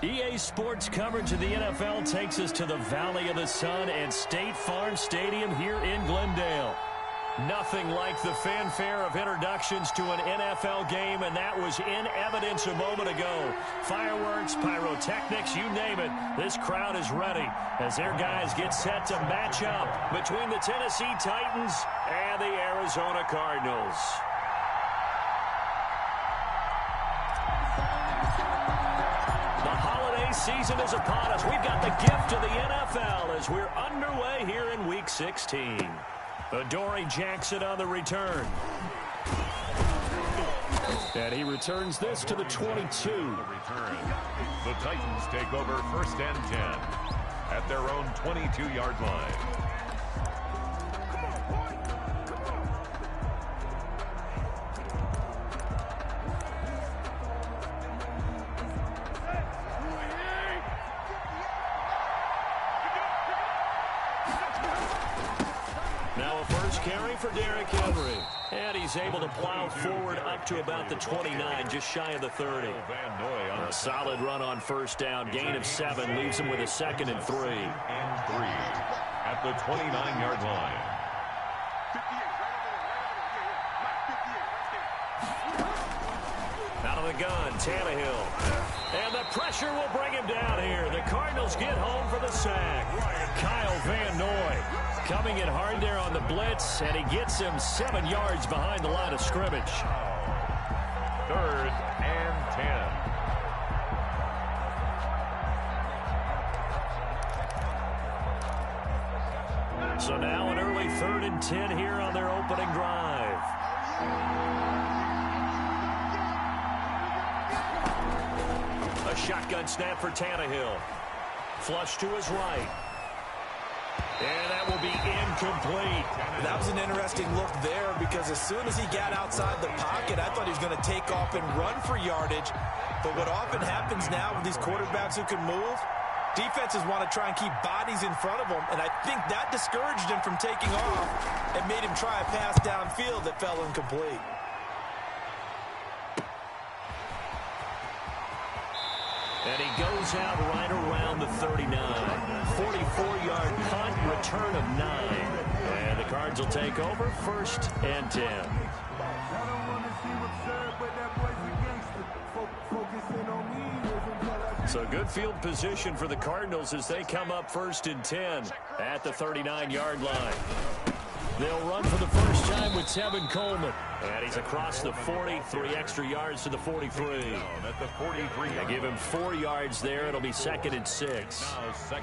EA Sports coverage of the NFL takes us to the Valley of the Sun and State Farm Stadium here in Glendale. Nothing like the fanfare of introductions to an NFL game, and that was in evidence a moment ago. Fireworks, pyrotechnics, you name it. This crowd is ready as their guys get set to match up between the Tennessee Titans and the Arizona Cardinals. Season is upon us. We've got the gift of the NFL as we're underway here in Week 16. Adoree Jackson on the return. And he returns this to the 22. The Titans take over 1st and 10 at their own 22-yard line. And he's able to plow forward up to about the 29, just shy of the 30. A solid run on 1st down, gain of 7, leaves him with a 2nd and 3. At the 29-yard line. Out of the gun, Tannehill. And the pressure will bring him down here. The Cardinals get home for the sack. Kyle Van Noy coming in hard there on the blitz, and he gets him 7 yards behind the line of scrimmage. 3rd and 10. So now an early 3rd and 10 here on their opening drive. A shotgun snap for Tannehill. Flush to his right. And that will be incomplete. That was an interesting look there because as soon as he got outside the pocket, I thought he was going to take off and run for yardage. But what often happens now with these quarterbacks who can move, defenses want to try and keep bodies in front of them, and I think that discouraged him from taking off and made him try a pass downfield that fell incomplete. And he goes out right around the 39. 44-yard punt, return of 9. And the Cards will take over 1st and 10. So good field position for the Cardinals as they come up 1st and 10 at the 39-yard line. They'll run for the first time with Tevin Coleman. And he's across the 40, 3 extra yards to the 43. At the 43. They give him 4 yards there. It'll be 2nd and 6.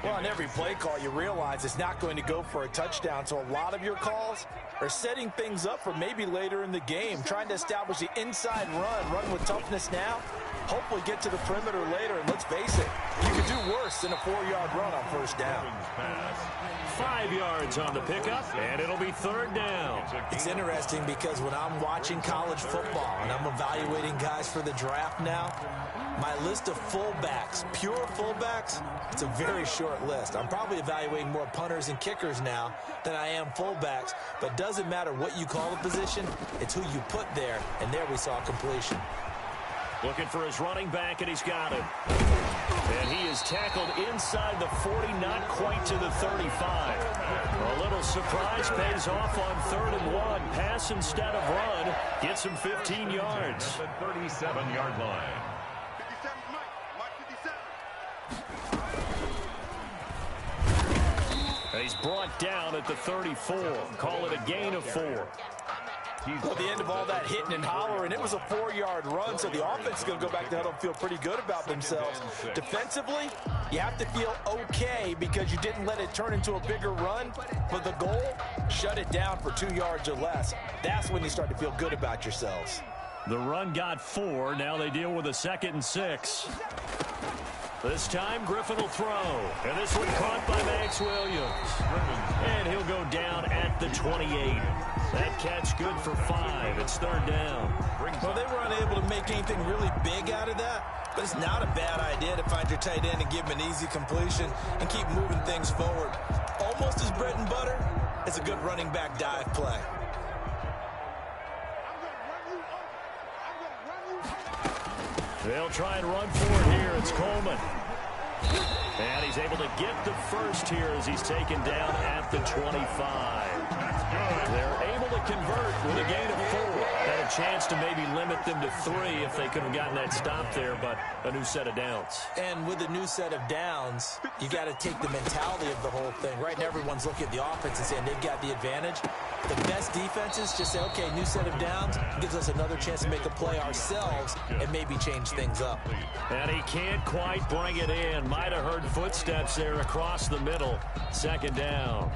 Well, on every play call, you realize it's not going to go for a touchdown. So a lot of your calls are setting things up for maybe later in the game, trying to establish the inside run with toughness now. Hopefully get to the perimeter later, and let's face it, you could do worse than a 4-yard run on 1st down. 5 yards on the pickup, and it'll be 3rd down. It's interesting because when I'm watching college football and I'm evaluating guys for the draft now, my list of fullbacks, pure fullbacks, it's a very short list. I'm probably evaluating more punters and kickers now than I am fullbacks, but it doesn't matter what you call the position, it's who you put there, and there we saw completion. Looking for his running back, and he's got him. And he is tackled inside the 40, not quite to the 35. A little surprise pays off on 3rd and 1. Pass instead of run. Gets him 15 yards. At the 37-yard line. And he's brought down at the 34. Call it a gain of 4. Well, the end of all that hitting and hollering, it was a 4-yard run, so the offense is going to go back to huddle and feel pretty good about themselves. Defensively, you have to feel okay because you didn't let it turn into a bigger run, but the goal, shut it down for 2 yards or less. That's when you start to feel good about yourselves. The run got 4. Now they deal with a 2nd and 6. This time, Griffin will throw. And this one caught by Max Williams. And he'll go down at the 28. That catch good for 5. It's 3rd down. Well, they were unable to make anything really big out of that, but it's not a bad idea to find your tight end and give him an easy completion and keep moving things forward. Almost as bread and butter, it's a good running back dive play. They'll try and run for it here. It's Coleman. he's able to get the first here as he's taken down at the 25. They're able to convert with a gain of 4. Had a chance to maybe limit them to 3 if they could have gotten that stop there, but a new set of downs. And with a new set of downs, you got to take the mentality of the whole thing. Right now, everyone's looking at the offense and saying they've got the advantage. The best defenses just say, okay, new set of downs, gives us another chance to make a play ourselves and maybe change things up. And he can't quite bring it in. Might have heard footsteps there across the middle. Second down.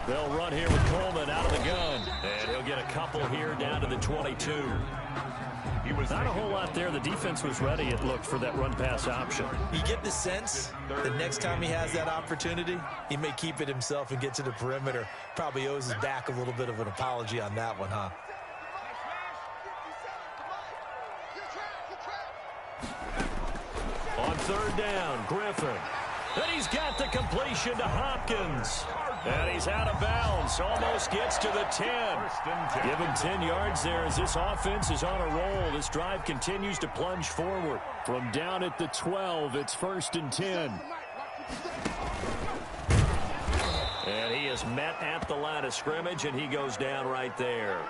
They'll run here with Coleman out of the gun. And he'll get a couple here down to the 22. Not a whole lot there. The defense was ready, it looked, for that run-pass option. You get the sense the next time he has that opportunity, he may keep it himself and get to the perimeter. Probably owes his back a little bit of an apology on that one, huh? On third down, Griffin. And he's got the completion to Hopkins. And he's out of bounds. Almost gets to the 10. Give him 10 yards there as this offense is on a roll. This drive continues to plunge forward. From down at the 12, it's 1st and 10. And he is met at the line of scrimmage, and he goes down right there.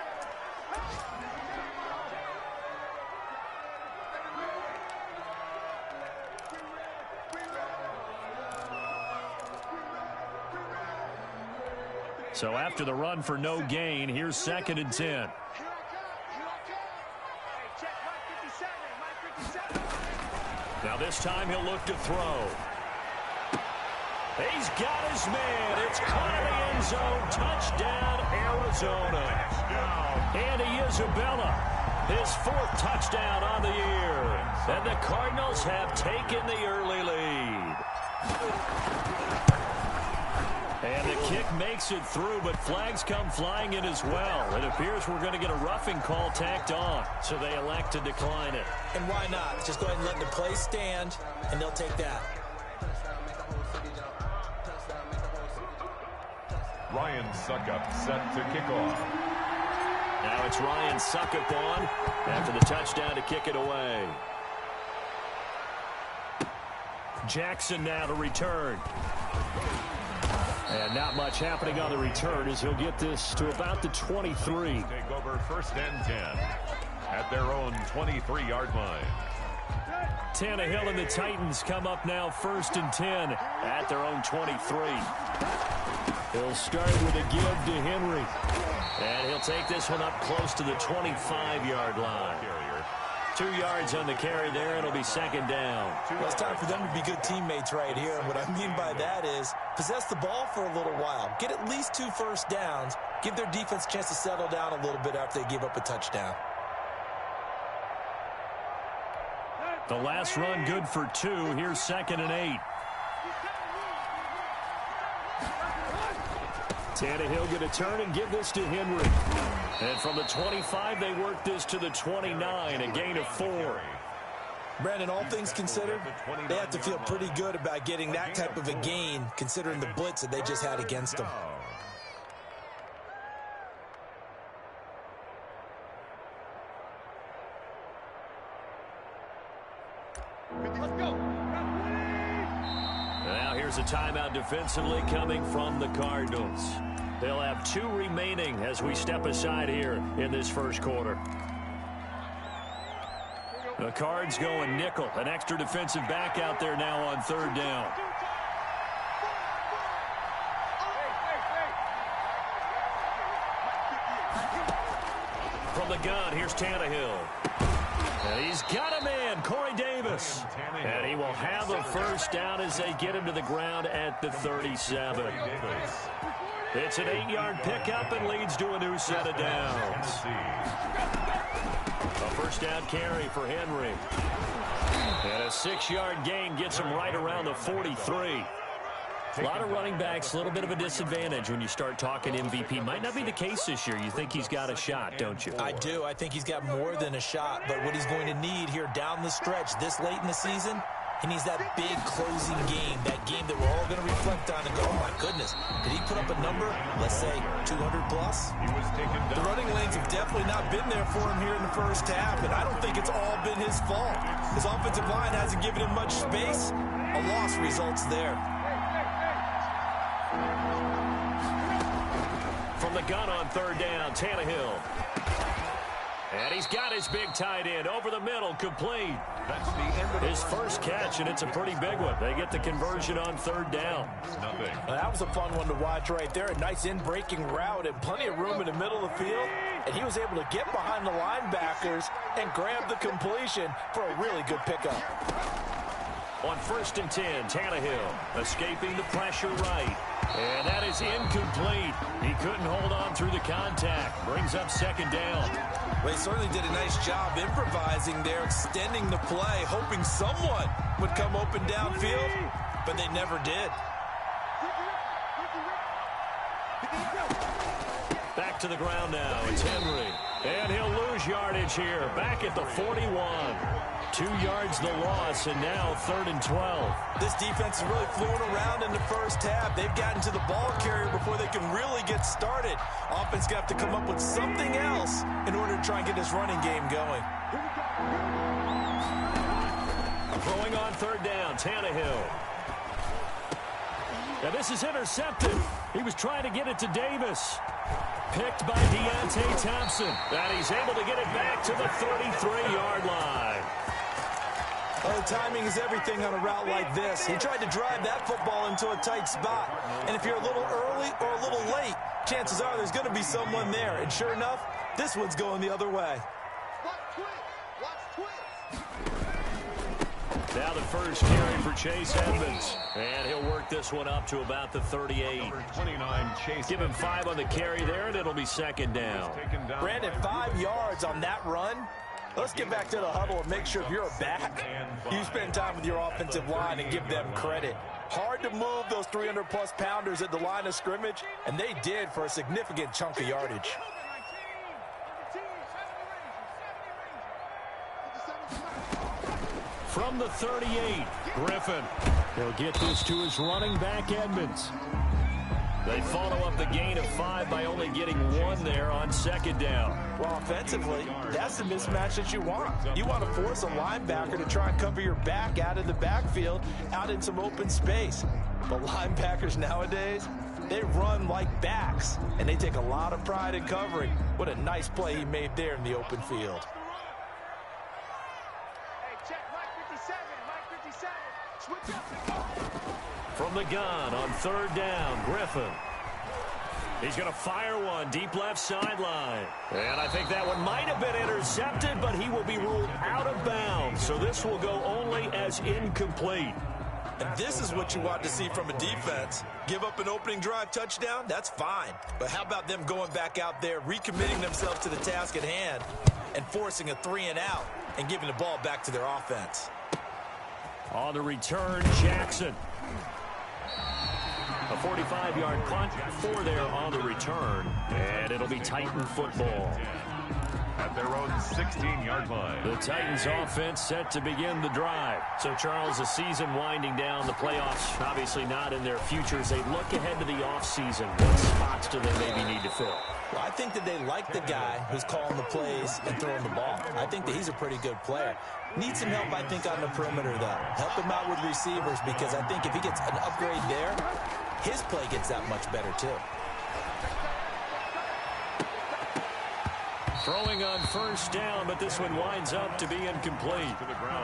So after the run for no gain, here's 2nd and 10. Now this time he'll look to throw. He's got his man. It's caught in the end zone. Touchdown, Arizona. Andy Isabella, his 4th touchdown on the year. And the Cardinals have taken the early lead. And the kick makes it through, but flags come flying in as well. It appears we're going to get a roughing call tacked on, so they elect to decline it. And why not? Just go ahead and let the play stand, and they'll take that. Ryan Suckup set to kick off. Now it's Ryan Suckup on after the touchdown to kick it away. Jackson now to return. And not much happening on the return as he'll get this to about the 23. Take over 1st and 10 at their own 23-yard line. Tannehill and the Titans come up now 1st and 10 at their own 23. He'll start with a give to Henry. And he'll take this one up close to the 25-yard line. 2 yards on the carry there. It'll be 2nd down. Well, it's time for them to be good teammates right here. And what I mean by that is possess the ball for a little while. Get at least 2 first downs. Give their defense a chance to settle down a little bit after they give up a touchdown. The last run good for 2. Here's 2nd and 8. Tannehill going to turn and give this to Henry. And from the 25, they work this to the 29, a gain of 4. Brandon, all things considered, they have to feel pretty good about getting that type of a gain, considering the blitz that they just had against them. Let's go. Now here's a timeout defensively coming from the Cardinals. They'll have 2 remaining as we step aside here in this first quarter. The Cards going nickel. An extra defensive back out there now on 3rd down. From the gun, here's Tannehill. And he's got a man, Corey Davis. And he will have a first down as they get him to the ground at the 37. It's an 8-yard pickup and leads to a new set of downs. A first down carry for Henry. And a 6-yard gain gets him right around the 43. A lot of running backs, a little bit of a disadvantage when you start talking MVP. Might not be the case this year. You think he's got a shot, don't you? I do. I think he's got more than a shot. But what he's going to need here down the stretch this late in the season, he needs that big closing game, that game that we're all going to reflect on and go, oh, my goodness, did he put up a number, let's say, 200 plus? He was taken down. The running lanes have definitely not been there for him here in the first half, and I don't think it's all been his fault. His offensive line hasn't given him much space. A loss results there. From the gun on third down, Tannehill. And he's got his big tight end over the middle, complete. That's the end of His first catch, and it's a pretty big one. They get the conversion on third down. nothing. Well, that was a fun one to watch right there. A nice in-breaking route and plenty of room in the middle of the field. And he was able to get behind the linebackers and grab the completion for a really good pickup. On 1st and 10, Tannehill escaping the pressure right. And that is incomplete. He couldn't hold on through the contact. Brings up second down. Well, he certainly did a nice job improvising there, extending the play, hoping someone would come open downfield, but they never did. Back to the ground now. It's Henry. And he'll lose yardage here. Back at the 41. 2 yards the loss, and now 3rd and 12. This defense is really flew around in the first half. They've gotten to the ball carrier before they can really get started. Offense got to come up with something else in order to try and get this running game going. Throwing on third down, Tannehill. Now this is intercepted. He was trying to get it to Davis. Picked by Deontay Thompson. And he's able to get it back to the 33-yard line. Oh, timing is everything on a route like this. He tried to drive that football into a tight spot. And if you're a little early or a little late, chances are there's going to be someone there. And sure enough, this one's going the other way. Now the first carry for Chase Edmonds. And he'll work this one up to about the 38. Number 29, Chase. Give him 5 on the carry there, and it'll be second down. Brandon, 5 yards on that run. Let's get back to the huddle and make sure if you're a back, you spend time with your offensive line and give them credit. Hard to move those 300-plus pounders at the line of scrimmage, and they did for a significant chunk of yardage. From the 38, Griffin. He'll get this to his running back, Edmonds. They follow up the gain of 5 by only getting 1 there on second down. Well, offensively, that's the mismatch that you want. You want to force a linebacker to try and cover your back out of the backfield, out in some open space. But linebackers nowadays, they run like backs, and they take a lot of pride in covering. What a nice play he made there in the open field. From the gun on third down, Griffin. He's going to fire one deep left sideline. And I think that one might have been intercepted, but he will be ruled out of bounds. So this will go only as incomplete. And this is what you want to see from a defense. Give up an opening drive touchdown, that's fine. But how about them going back out there, recommitting themselves to the task at hand, and forcing a 3-and-out and giving the ball back to their offense. On the return, Jackson. A 45-yard punt, 4 there on the return, and it'll be Titan football. At their own 16-yard line. The Titans offense set to begin the drive. So, Charles, the season winding down, the playoffs obviously not in their futures. They look ahead to the offseason. What spots do they maybe need to fill? Well, I think that they like the guy who's calling the plays and throwing the ball. I think that he's a pretty good player. Needs some help, I think, on the perimeter, though. Help him out with receivers, because I think if he gets an upgrade there, his play gets that much better, too. Throwing on first down, but this one winds up to be incomplete.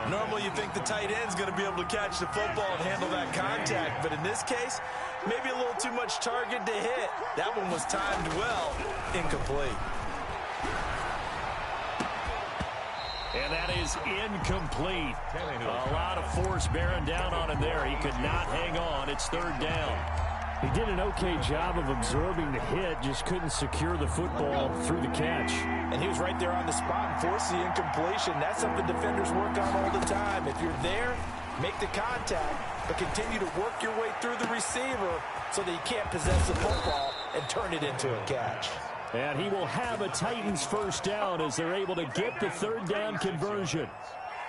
Normally you think the tight end's going to be able to catch the football and handle that contact, but in this case, maybe a little too much target to hit. That one was timed well, incomplete. And that is incomplete. A lot of force bearing down on him there. He could not hang on. It's third down. He did an okay job of absorbing the hit, just couldn't secure the football through the catch. And he was right there on the spot and forced the incompletion. That's something defenders work on all the time. If you're there, Make the contact, but continue to work your way through the receiver so that you can't possess the football and turn it into a catch. And he will have a Titans first down as they're able to get the third down conversion.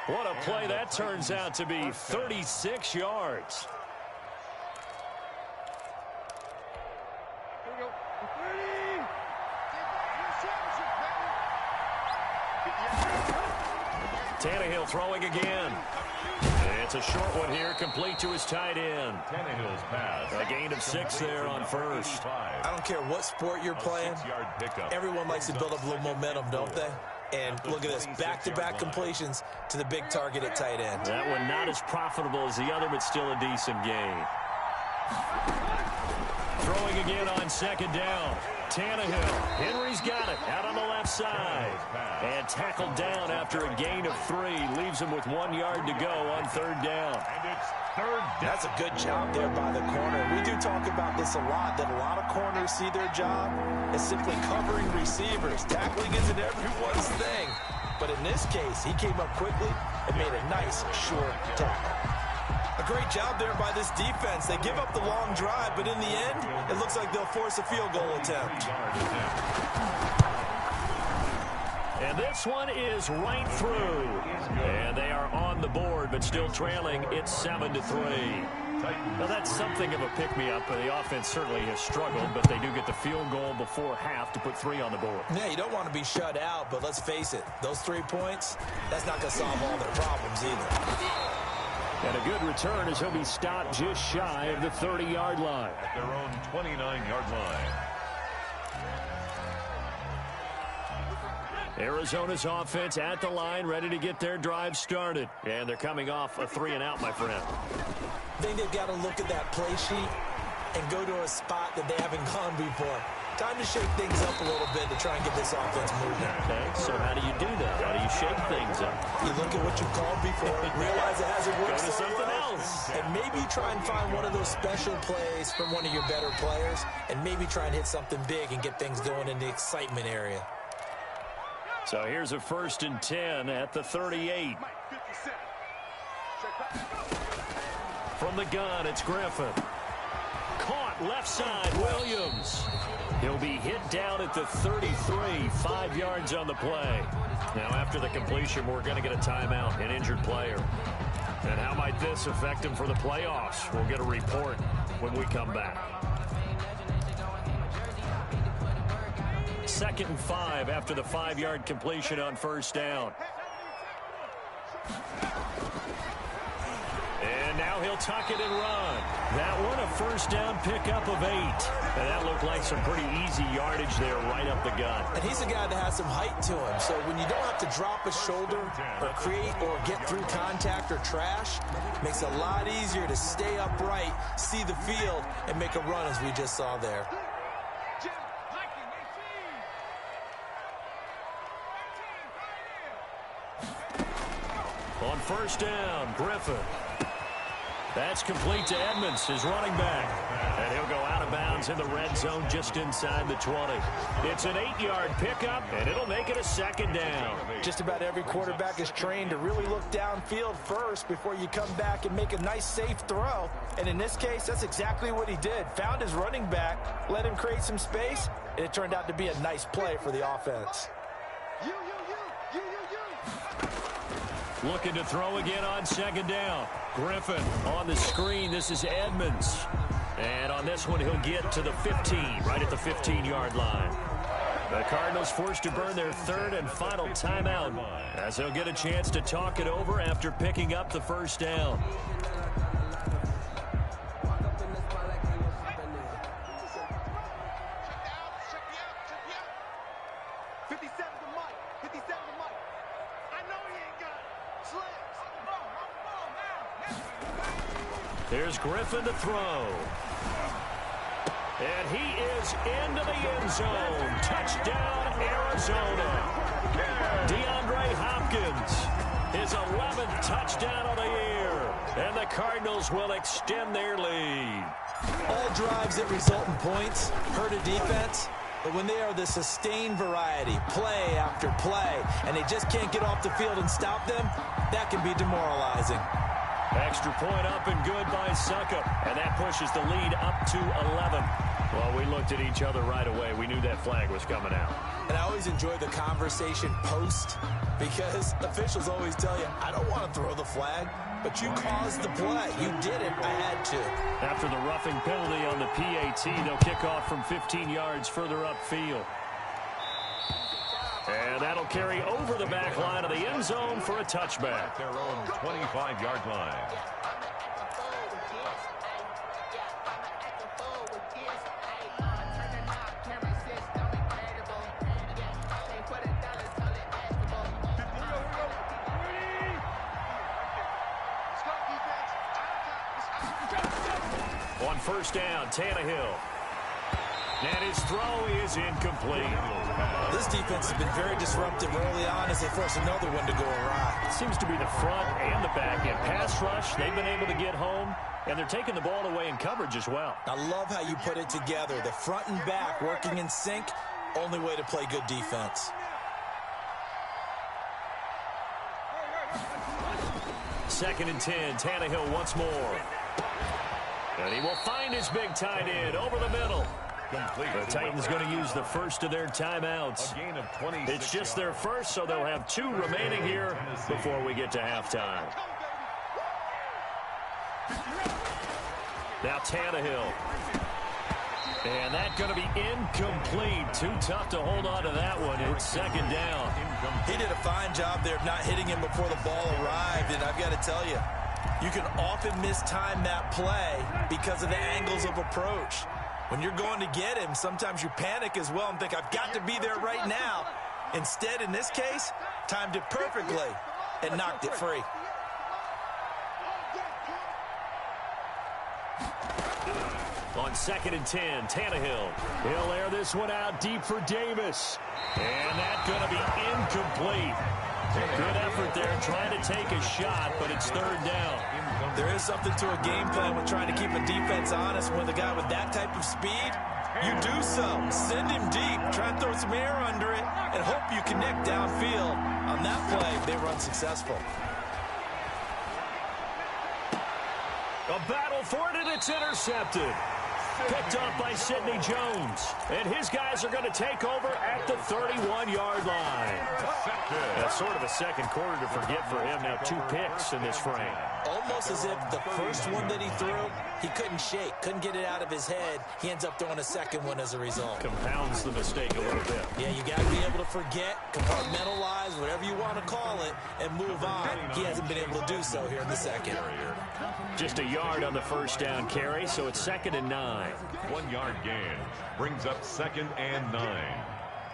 What a play that turns out to be, 36 yards. Tannehill throwing again. It's a short one here, complete to his tight end. Tannehill's pass. A gain of 6 there on first. I don't care what sport you're playing. Everyone likes to build up a little momentum, don't they? And look at this, back-to-back completions to the big target at tight end. That one not as profitable as the other, but still a decent gain. Throwing again on second down. Tannehill. Henry's got it out on the left side. And tackled down after a gain of 3. Leaves him with 1 yard to go on third down. And it's third down. That's a good job there by the corner. We do talk about this a lot, that a lot of corners see their job as simply covering receivers. Tackling isn't everyone's thing. But in this case, he came up quickly and made a nice short tackle. A great job there by this defense. They give up the long drive, but in the end, it looks like they'll force a field goal attempt. And this one is right through. And they are on the board, but still trailing. It's 7-3. Now, that's something of a pick-me-up. The offense certainly has struggled, but they do get the field goal before half to put 3 on the board. Yeah, you don't want to be shut out, but let's face it, those 3 points, that's not going to solve all their problems either. And a good return as he'll be stopped just shy of the 30-yard line. At their own 29-yard line. Arizona's offense at the line, ready to get their drive started. And they're coming off a 3-and-out, my friend. I think they've got to look at that play sheet and go to a spot that they haven't gone before. Time to shake things up a little bit to try and get this offense moving. Okay, so how do you do that? How do you shake things up? You look at what you called before, realize it hasn't worked Go to so something well, else. and maybe try and find one of those special plays from one of your better players, and maybe try and hit something big and get things going in the excitement area. So here's a 1st and 10 at the 38. From the gun, it's Griffin. Caught left side, Williams. He'll be hit down at the 33, 5 yards on the play. Now after the completion, we're going to get a timeout, an injured player. And how might this affect him for the playoffs? We'll get a report when we come back. 2nd and 5 after the 5-yard completion on first down. And now he'll tuck it and run. That one a first down pickup of 8. And that looked like some pretty easy yardage there right up the gut. And he's a guy that has some height to him. So when you don't have to drop a shoulder or create or get through contact or trash, it makes it a lot easier to stay upright, see the field, and make a run as we just saw there. On first down, Griffin. That's complete to Edmonds, his running back. And he'll go out of bounds in the red zone just inside the 20. It's an 8-yard pickup, and it'll make it a 2nd down. Just about every quarterback is trained to really look downfield first before you come back and make a nice, safe throw. And in this case, that's exactly what he did. Found his running back, let him create some space, and it turned out to be a nice play for the offense. Looking to throw again on 2nd down. Griffin on the screen. This is Edmonds. And on this one, he'll get to the 15, right at the 15-yard line. The Cardinals forced to burn their 3rd and final timeout as they'll get a chance to talk it over after picking up the first down. Here's Griffin to throw. And he is into the end zone. Touchdown, Arizona. DeAndre Hopkins, his 11th touchdown of the year. And the Cardinals will extend their lead. All drives that result in points hurt a defense. But when they are the sustained variety, play after play, and they just can't get off the field and stop them, that can be demoralizing. Extra point up and good by Suckup. And that pushes the lead up to 11. Well, we looked at each other right away. We knew that flag was coming out. And I always enjoy the conversation post because officials always tell you, I don't want to throw the flag, but you caused the play. You did it. I had to. After the roughing penalty on the PAT, they'll kick off from 15 yards further upfield. And that'll carry over the back line of the end zone for a touchback. Their own 25-yard line. On first down, Tannehill. And his throw is incomplete. This defense has been very disruptive early on as they force another one to go awry. Seems to be the front and the back end. Pass rush, they've been able to get home, and they're taking the ball away in coverage as well. I love how you put it together. The front and back working in sync, only way to play good defense. Second and 10, Tannehill once more. And he will find his big tight end over the middle. The Titans going to use the first of their timeouts. It's just their first, so they'll have 2 remaining here before we get to halftime. Now Tannehill. And that's going to be incomplete. Too tough to hold on to that one. It's second down. He did a fine job there of not hitting him before the ball arrived, and I've got to tell you, you can often mistime that play because of the angles of approach. When you're going to get him, sometimes you panic as well and think, I've got to be there right now. Instead, in this case, timed it perfectly and knocked it free. On second and 10, Tannehill. He'll air this one out deep for Davis. And that's going to be incomplete. Good effort there trying to take a shot, but it's third down. There is something to a game plan with trying to keep a defense honest. With a guy with that type of speed, you do so. Send him deep, try and throw some air under it, and hope you connect downfield. On that play, they were unsuccessful. A battle for it, and it's intercepted. Picked up by Sidney Jones. And his guys are going to take over at the 31-yard line. That's sort of a second quarter to forget for him. Now 2 picks in this frame. Almost as if the first one that he threw, he couldn't shake, couldn't get it out of his head. He ends up throwing a second one as a result. Compounds the mistake a little bit. Yeah, you got to be able to forget, compartmentalize, whatever you want to call it, and move on. He hasn't been able to do so here in the second. Just a yard on the first down carry, so it's second and 9. 1-yard gain brings up second and 9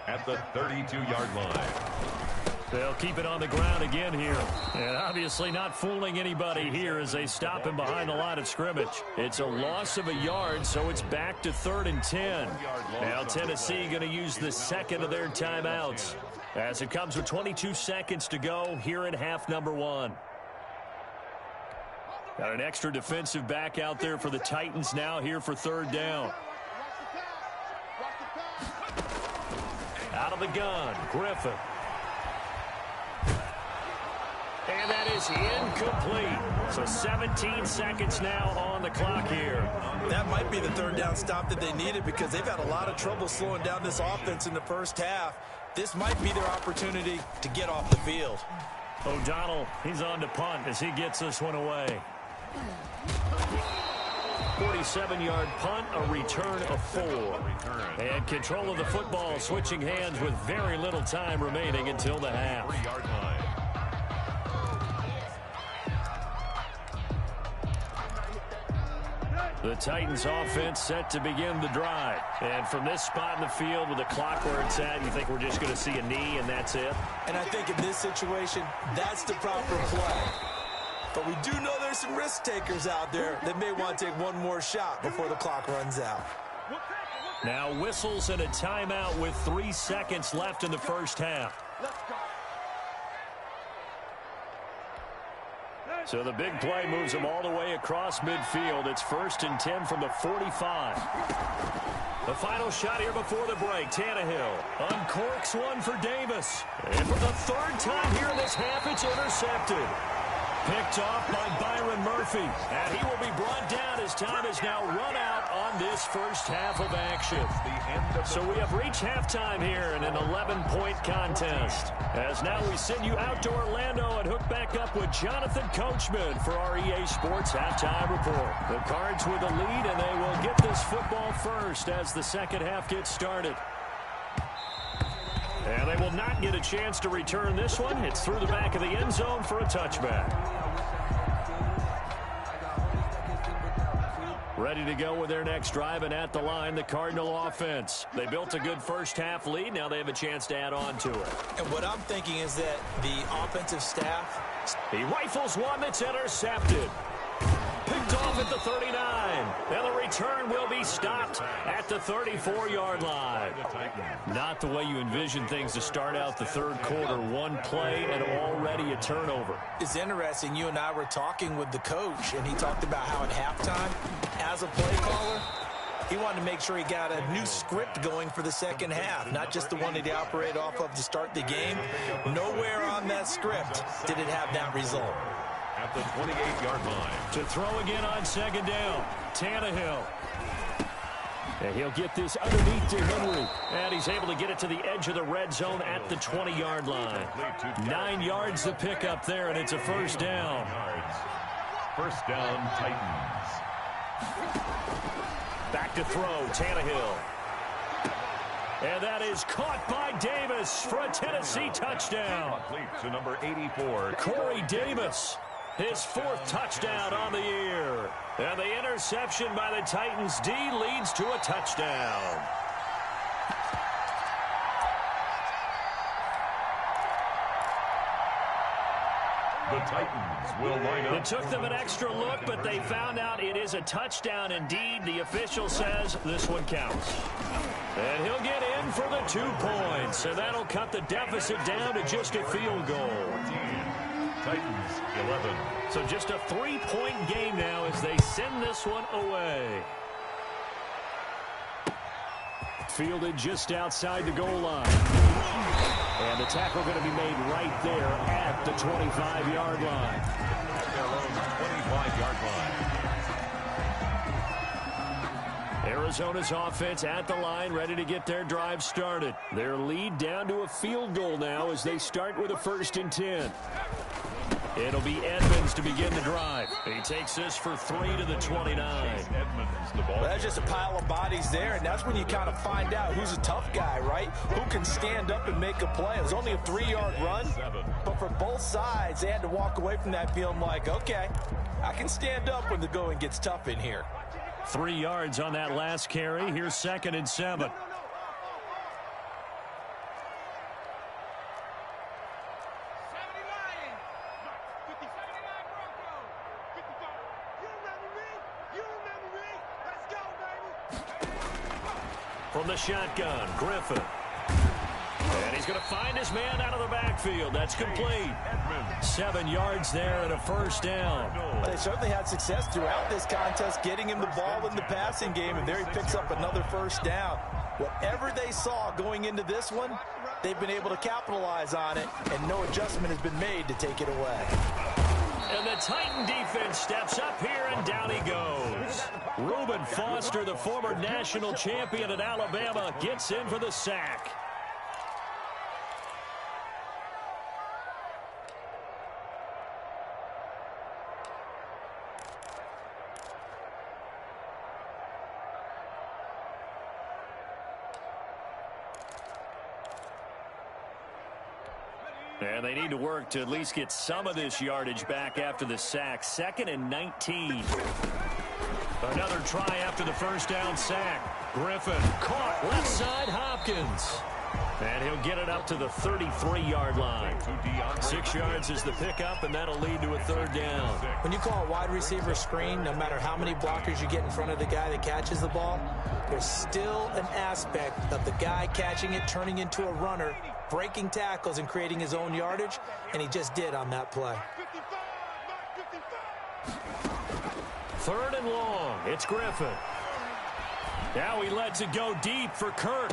at the 32-yard line. They'll keep it on the ground again here. And obviously not fooling anybody here as they stop him behind the line of scrimmage. It's a loss of a yard, so it's back to 3rd and 10. Now Tennessee going to use the second of their timeouts as it comes with 22 seconds to go here in half number 1. Got an extra defensive back out there for the Titans now here for third down. Out of the gun, Griffin. And that is incomplete. So 17 seconds now on the clock here. That might be the third down stop that they needed because they've had a lot of trouble slowing down this offense in the first half. This might be their opportunity to get off the field. O'Donnell, he's on to punt as he gets this one away. 47-yard punt, a return of 4. And control of the football, switching hands with very little time remaining until the half. 3-yard line. The Titans offense set to begin the drive. And from this spot in the field with the clock where it's at, you think we're just going to see a knee and that's it? And I think in this situation, that's the proper play. But we do know there's some risk takers out there that may want to take one more shot before the clock runs out. Now whistles and a timeout with 3 seconds left in the first half. So the big play moves them all the way across midfield. It's 1st and 10 from the 45. The final shot here before the break. Tannehill uncorks one for Davis. And for the 3rd time here in this half, it's intercepted. Picked off by Byron Murphy. And he will be brought down as time is now run out on this first half of action. So we have reached halftime here in an 11-point contest. As now we send you out to Orlando and hook back up with Jonathan Coachman for our EA Sports Halftime Report. The Cards with the lead, and they will get this football first as the second half gets started. And they will not get a chance to return this one. It's through the back of the end zone for a touchback. Ready to go with their next drive, and at the line, the Cardinal offense. They built a good first half lead. Now they have a chance to add on to it. And what I'm thinking is that the offensive staff... He rifles one that's intercepted. Picked off at the 39. And the return will be stopped at the 34-yard line. Not the way you envision things to start out the third quarter. One play and already a turnover. It's interesting. You and I were talking with the coach, and he talked about how at halftime, as a play caller, he wanted to make sure he got a new script going for the second half, not just the one that he operated off of to start the game. Nowhere on that script did it have that result. At the 28-yard line. To throw again on second down, Tannehill. And he'll get this underneath to Henry. And he's able to get it to the edge of the red zone at the 20-yard line. 9 yards to pick up there, and it's a first down. First down, Titans. Back to throw, Tannehill. And that is caught by Davis for a Tennessee touchdown. Complete to number 84. Corey Davis, his fourth touchdown on the year. And the interception by the Titans D leads to a touchdown. The Titans will line up. It took them an extra look, but they found out it is a touchdown indeed. The official says this one counts. And he'll get in for the 2 points. And that'll cut the deficit down to just a field goal. 14. Titans 11. So just a 3-point game now as they send this one away. Fielded just outside the goal line. And the tackle going to be made right there at the 25-yard line. At their own 25-yard line. Arizona's offense at the line, ready to get their drive started. Their lead down to a field goal now as they start with a 1st and 10. It'll be Edmonds to begin the drive. He takes this for 3 to the 29. Edmonds, the ball. Well, that's just a pile of bodies there, and that's when you kind of find out who's a tough guy, right? Who can stand up and make a play. It was only a 3-yard run, but for both sides, they had to walk away from that feeling like, okay, I can stand up when the going gets tough in here. 3 yards on that last carry. Here's 2nd and 7. From the shotgun, Griffin. And he's going to find his man out of the backfield. That's complete. 7 yards there and a first down. Well, they certainly had success throughout this contest getting him the ball in the passing game, and there he picks up another first down. Whatever they saw going into this one, they've been able to capitalize on it, and no adjustment has been made to take it away. And the Titan defense steps up here, and down he goes. Reuben Foster, the former national champion at Alabama, gets in for the sack. And they need to work to at least get some of this yardage back after the sack. 2nd and 19. Another try after the first down sack. Griffin caught left side Hopkins. And he'll get it up to the 33-yard line. 6 yards is the pickup, and that'll lead to a 3rd down. When you call a wide receiver screen, no matter how many blockers you get in front of the guy that catches the ball, there's still an aspect of the guy catching it, turning into a runner, breaking tackles and creating his own yardage, and he just did on that play. 3rd and long. It's Griffin. Now he lets it go deep for Kirk.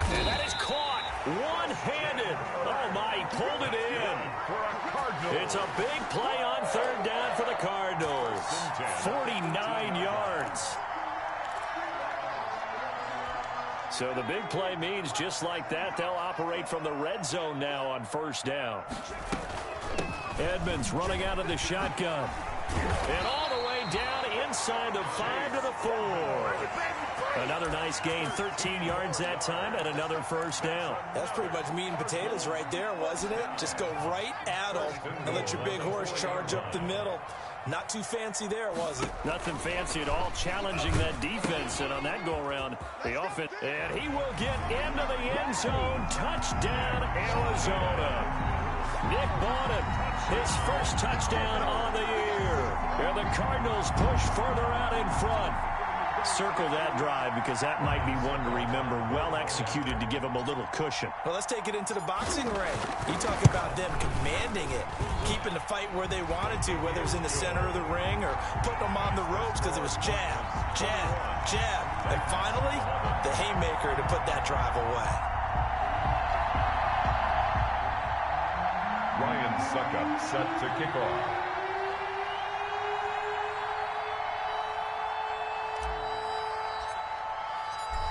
And that is caught One-handed. Oh, my, he pulled it in. It's a big play on third down for the Cardinals. 49 yards. So the big play means just like that, they'll operate from the red zone now on first down. Edmonds running out of the shotgun. And all the way down inside the 5 to the 4. Another nice gain, 13 yards that time, and another first down. That's pretty much meat and potatoes right there, wasn't it? Just go right at them and let your big horse charge up the middle. Not too fancy there, was it? Nothing fancy at all, challenging that defense. And on that go-around, the offense. And he will get into the end zone. Touchdown, Arizona. Nick Bawden, his first touchdown on the year. And the Cardinals push further out in front. Circle that drive because that might be one to remember. Well executed to give him a little cushion. Well, let's take it into the boxing ring. You talk about them commanding it, keeping the fight where they wanted to, whether it was in the center of the ring or putting them on the ropes because it was jab, jab, jab. And finally, the haymaker to put that drive away. Ryan Suckup set to kick off.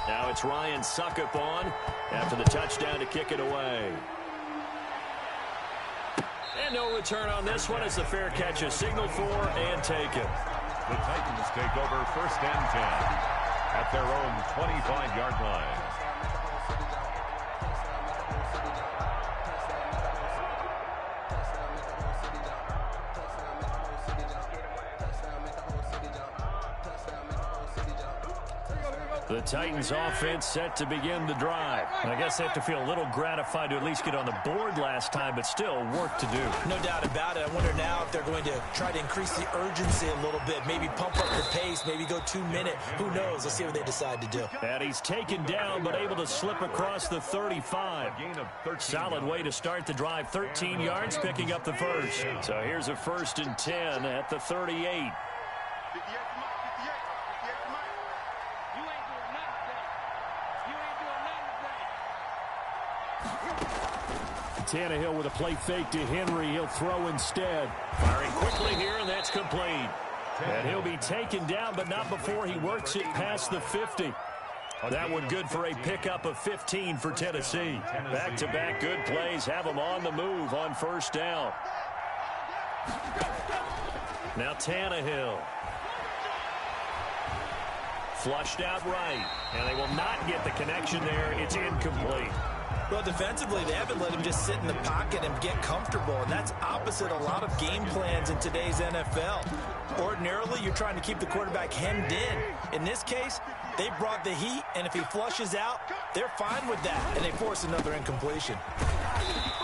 Now it's Ryan Suckup on after the touchdown to kick it away. And no return on this one as the fair catch is signaled for and taken. The Titans take over first and 10 at their own 25-yard line. The Titans offense set to begin the drive. And I guess they have to feel a little gratified to at least get on the board last time, but still work to do. No doubt about it. I wonder now if they're going to try to increase the urgency a little bit, maybe pump up the pace, maybe go 2-minute. Who knows? Let's see what they decide to do. And he's taken down, but able to slip across the 35. Solid way to start the drive. 13 yards, picking up the first. So here's a 1st and 10 at the 38. Tannehill with a play fake to Henry. He'll throw instead. Firing quickly here, and that's complete. And he'll be taken down, but not before he works it past the 50. That one good for a pickup of 15 for Tennessee. Back-to-back good plays have them on the move on first down. Now Tannehill. Flushed out right, and they will not get the connection there. It's incomplete. Well, defensively, they haven't let him just sit in the pocket and get comfortable, and that's opposite a lot of game plans in today's NFL. Ordinarily, you're trying to keep the quarterback hemmed in. In this case, they brought the heat, and if he flushes out, they're fine with that, and they force another incompletion.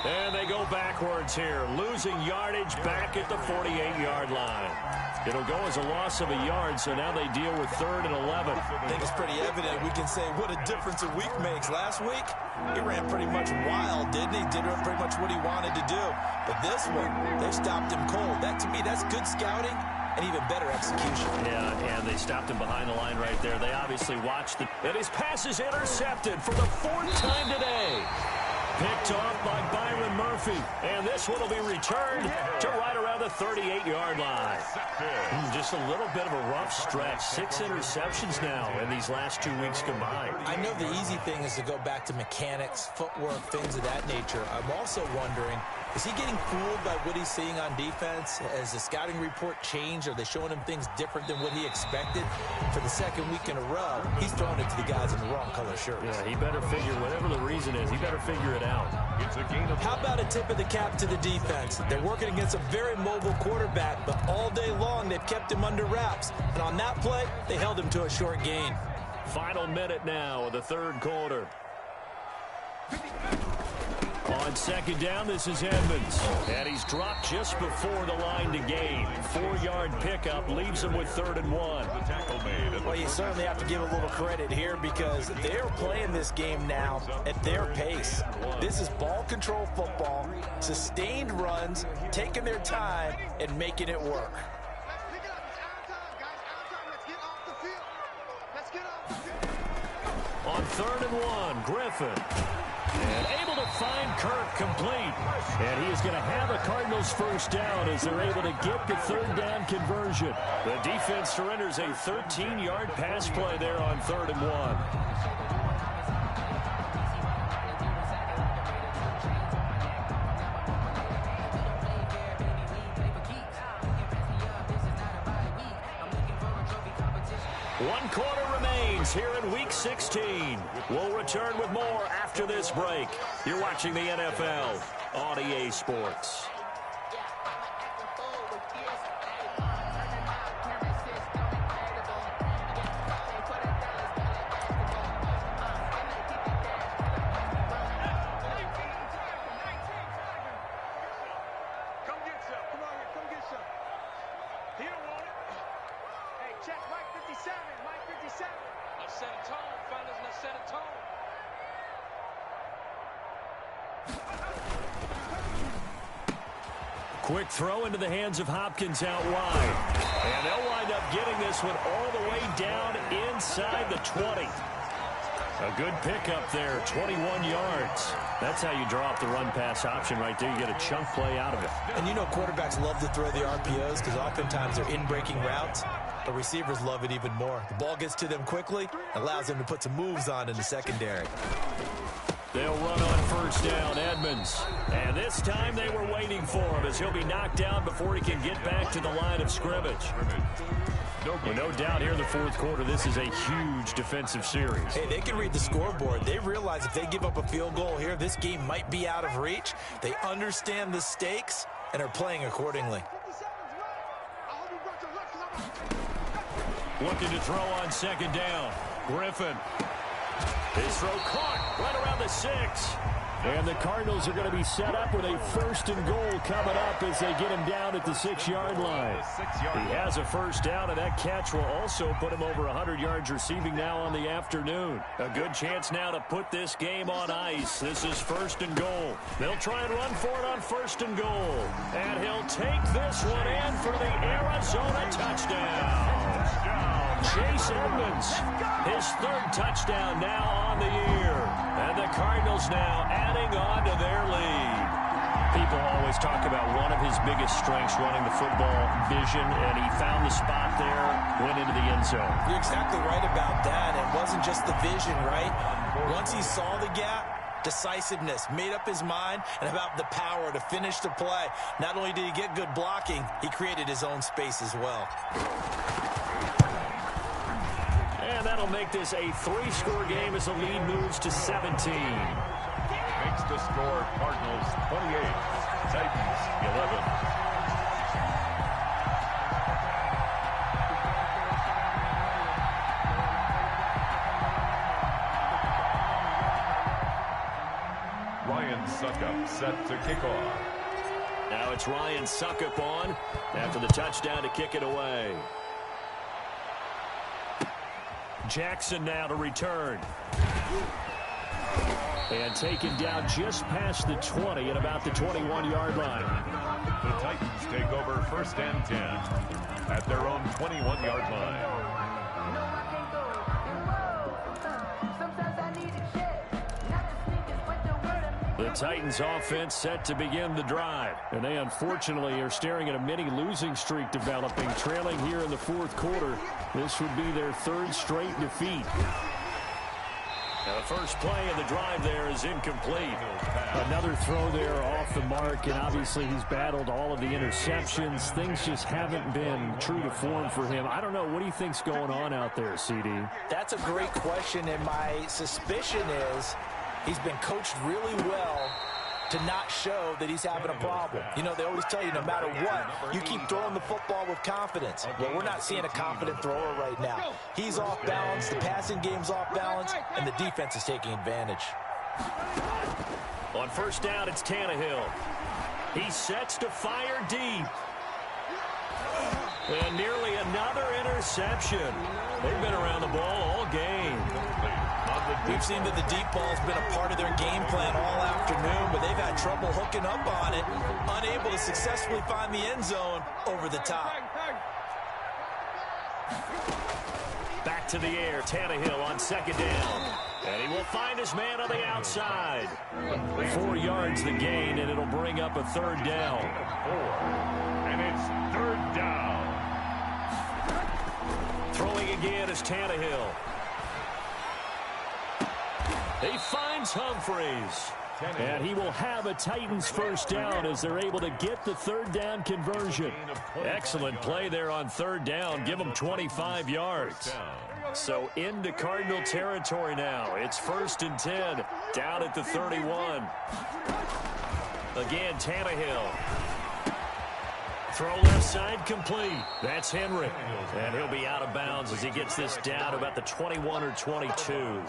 And they go backwards here, losing yardage back at the 48-yard line. It'll go as a loss of a yard, so now they deal with 3rd and 11. I think it's pretty evident. We can say what a difference a week makes. Last week, he ran pretty much wild, didn't he? Did pretty much what he wanted to do. But this one, they stopped him cold. That, to me, that's good scouting and even better execution. Yeah, and they stopped him behind the line right there. They obviously watched it. And his pass is intercepted for the 4th time today. Picked off by Byron Murphy. And this one will be returned to right around the 38-yard line. Just a little bit of a rough stretch. 6 interceptions now in these last 2 weeks combined. I know the easy thing is to go back to mechanics, footwork, things of that nature. I'm also wondering, is he getting fooled by what he's seeing on defense? Has the scouting report changed? Are they showing him things different than what he expected? For the 2nd week in a row, he's throwing it to the guys in the wrong color shirts. Yeah, he better figure, whatever the reason is, he better figure it out. It's a gain of... How about a tip of the cap to the defense? They're working against a very mobile quarterback, but all day long they've kept him under wraps. And on that play, they held him to a short gain. Final minute now of the 3rd quarter. On 2nd down, this is Edmonds. And he's dropped just before the line to gain. 4-yard pickup leaves him with 3rd and 1. The tackle made. Well, you certainly have to give a little credit here because they're playing this game now at their pace. This is ball control football, sustained runs, taking their time, and making it work. On 3rd and 1, Griffin. And able to find Kirk complete. And he is going to have a Cardinals first down as they're able to get the third down conversion. The defense surrenders a 13-yard pass play there on 3rd and 1. One quarter remains here in Week 16. We'll return with more after this break. You're watching the NFL on EA Sports. Quick throw into the hands of Hopkins out wide. And they'll wind up getting this one all the way down inside the 20. A good pickup there, 21 yards. That's how you draw up the run-pass option right there. You get a chunk play out of it. And you know quarterbacks love to throw the RPOs because oftentimes they're in-breaking routes. But receivers love it even more. The ball gets to them quickly, allows them to put some moves on in the secondary. They'll run on first down, Edmonds. And this time they were waiting for him as he'll be knocked down before he can get back to the line of scrimmage. Well, no doubt here in the fourth quarter, this is a huge defensive series. Hey, they can read the scoreboard. They realize if they give up a field goal here, this game might be out of reach. They understand the stakes and are playing accordingly. Looking to throw on second down. Griffin. His throw caught right around the 6. And the Cardinals are going to be set up with a 1st and goal coming up as they get him down at the 6-yard line. He has a first down, and that catch will also put him over 100 yards receiving now on the afternoon. A good chance now to put this game on ice. This is 1st and goal. They'll try and run for it on 1st and goal. And he'll take this one in for the Arizona touchdown. Chase Edmonds, his 3rd touchdown now on the year. And the Cardinals now adding on to their lead. People always talk about one of his biggest strengths running the football, vision, and he found the spot there, went into the end zone. You're exactly right about that. It wasn't just the vision, right? Once he saw the gap, decisiveness, made up his mind, and about the power to finish the play. Not only did he get good blocking, he created his own space as well. And that'll make this a 3-score game as the lead moves to 17. Makes the score Cardinals 28, Titans 11. Ryan Suckup set to kick off. Now it's Ryan Suckup on after the touchdown to kick it away. Jackson now to return. And taken down just past the 20 at about the 21-yard line. The Titans take over 1st and 10 at their own 21-yard line. The Titans offense set to begin the drive. And they unfortunately are staring at a mini losing streak developing, trailing here in the fourth quarter. This would be their 3rd straight defeat. Now the first play of the drive there is incomplete. Another throw there off the mark, and obviously he's battled all of the interceptions. Things just haven't been true to form for him. I don't know. What do you think's going on out there, CD? That's a great question, and my suspicion is he's been coached really well to not show that he's having a problem. You know, they always tell you no matter what, you keep throwing the football with confidence. Well, we're not seeing a confident thrower right now. He's off balance, the passing game's off balance, and the defense is taking advantage. On first down, it's Tannehill. He sets to fire deep. And nearly another interception. They've been around the ball all game. We've seen that the deep ball's been a part of their game plan all afternoon, but they've had trouble hooking up on it, unable to successfully find the end zone over the top. Back to the air, Tannehill on second down. And he will find his man on the outside. 4 yards the gain, and it'll bring up a third down. 4. And it's third down. Throwing again is Tannehill. He finds Humphreys. And he will have a Titans first down as they're able to get the third down conversion. Excellent play there on third down. Give them 25 yards. So into Cardinal territory now. It's 1st and 10 down at the 31. Again, Tannehill. Throw left side complete. That's Henry. And he'll be out of bounds as he gets this down about the 21 or 22.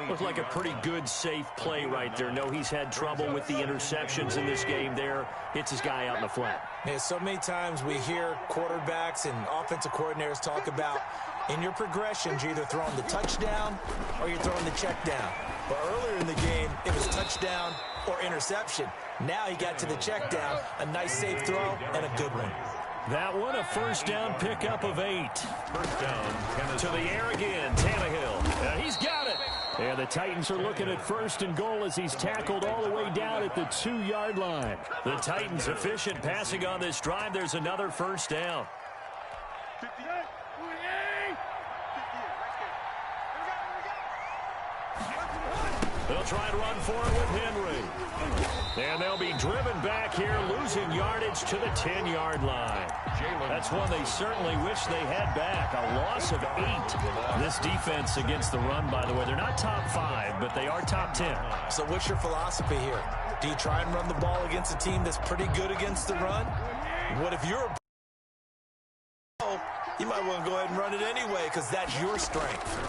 Looked like a pretty good, safe play right there. No, he's had trouble with the interceptions in this game there. Hits his guy out in the flat. Yeah, so many times we hear quarterbacks and offensive coordinators talk about in your progressions, you're either throwing the touchdown or you're throwing the check down. But earlier in the game, it was touchdown or interception. Now he got to the check down, a nice safe throw, and a good one. That one, a first down pickup of 8. First down. To the air again, Tannehill. He's got it. And the Titans are looking at 1st and goal as he's tackled all the way down at the 2-yard line. The Titans efficient passing on this drive. There's another first down. 58. They'll try and run for it with Henry. And they'll be driven back here, losing yardage to the 10-yard line. That's one they certainly wish they had back. A loss of 8. This defense against the run, by the way, they're not top 5, but they are top 10. So what's your philosophy here? Do you try and run the ball against a team that's pretty good against the run? What if you're you might want to go ahead and run it anyway because that's your strength.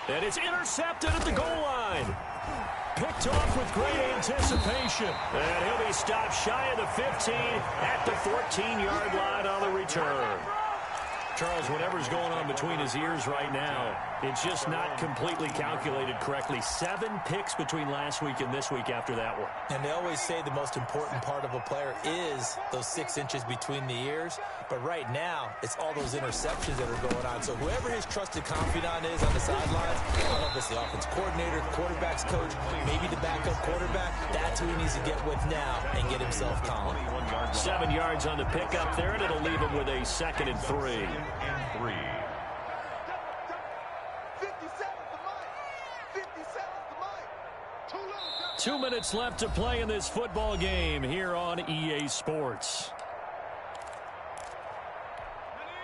And it's intercepted at the goal line. Picked off with great anticipation. And he'll be stopped shy of the 15 at the 14-yard line on the return. Charles, whatever's going on between his ears right now, it's just not completely calculated correctly. 7 picks between last week and this week after that one. And they always say the most important part of a player is those 6 inches between the ears. But right now, it's all those interceptions that are going on. So whoever his trusted confidant is on the sidelines, I don't know if it's the offense coordinator, quarterback's coach, maybe the backup quarterback, that's who he needs to get with now and get himself calm. 7 yards on the pickup there, and it'll leave him with a 2nd and 3. 2 minutes left to play in this football game here on EA Sports.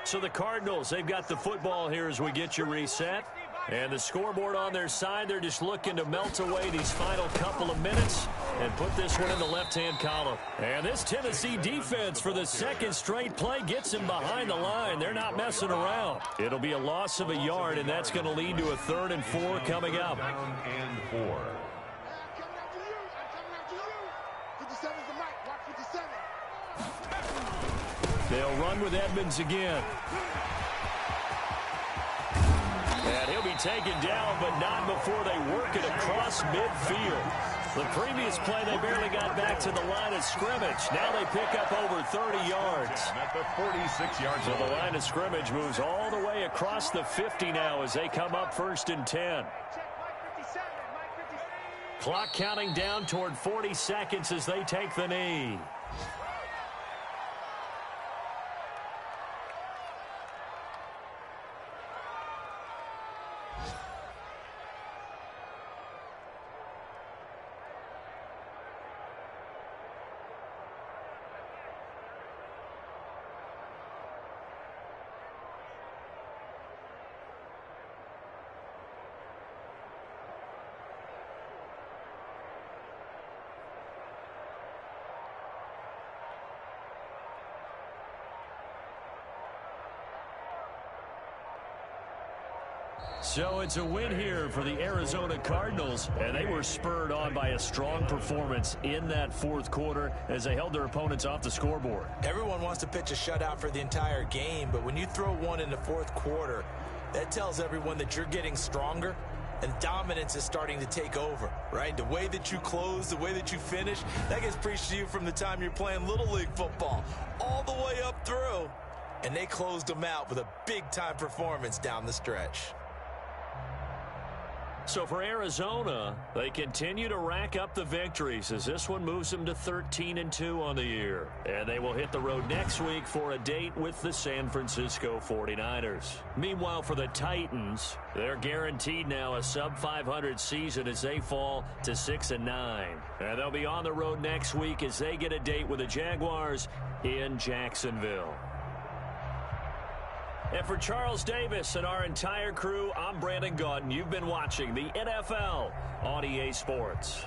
So the Cardinals, they've got the football here as we get you reset. And the scoreboard on their side, they're just looking to melt away these final couple of minutes and put this one in the left-hand column. And this Tennessee defense for the 2nd straight play gets him behind the line. They're not messing around. It'll be a loss of a yard, and that's going to lead to a 3rd and 4 coming up. 3rd and 4. They'll run with Edmonds again. And he'll be taken down, but not before they work it across midfield. The previous play, they barely got back to the line of scrimmage. Now they pick up over 30 yards. At the 46-yard So the line of scrimmage moves all the way across the 50 now as they come up 1st and 10. Clock counting down toward 40 seconds as they take the knee. So it's a win here for the Arizona Cardinals, and they were spurred on by a strong performance in that 4th quarter as they held their opponents off the scoreboard. Everyone wants to pitch a shutout for the entire game, but when you throw one in the 4th quarter, that tells everyone that you're getting stronger and dominance is starting to take over, right? The way that you close, the way that you finish, that gets preached to you from the time you're playing Little League football all the way up through, and they closed them out with a big-time performance down the stretch. So for Arizona, they continue to rack up the victories as this one moves them to 13-2 on the year. And they will hit the road next week for a date with the San Francisco 49ers. Meanwhile, for the Titans, they're guaranteed now a sub-500 season as they fall to 6-9. And they'll be on the road next week as they get a date with the Jaguars in Jacksonville. And for Charles Davis and our entire crew, I'm Brandon Gaudin. You've been watching the NFL on EA Sports.